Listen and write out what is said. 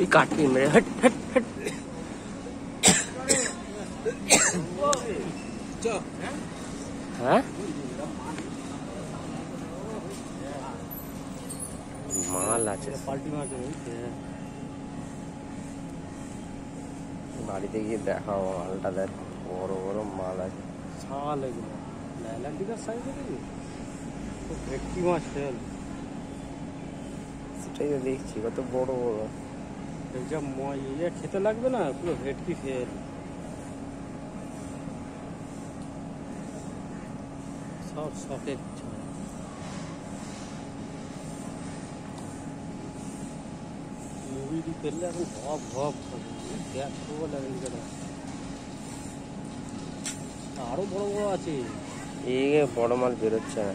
काटती मेरे हट हट हट মাল আছে পাল্টি মাছ বাড়িতে গিয়ে দেখাও মালটা দেখ বড় বড় মাল আছে ছাল এগুলো ল্যান্ডিকার সাইজ দেখি ভেটকি মাছ ফেল সেটাই তো দেখছি কত বড় বড় যা ইয়ে খেতে লাগবে না পুরো ভেটকি ফেল সব শখের মুড়ি ফেললে এখন ভব ভব দেখো ল্যান্ডিকার আরো বড় বড় আছে এই বড় মাল বেরোচ্ছে না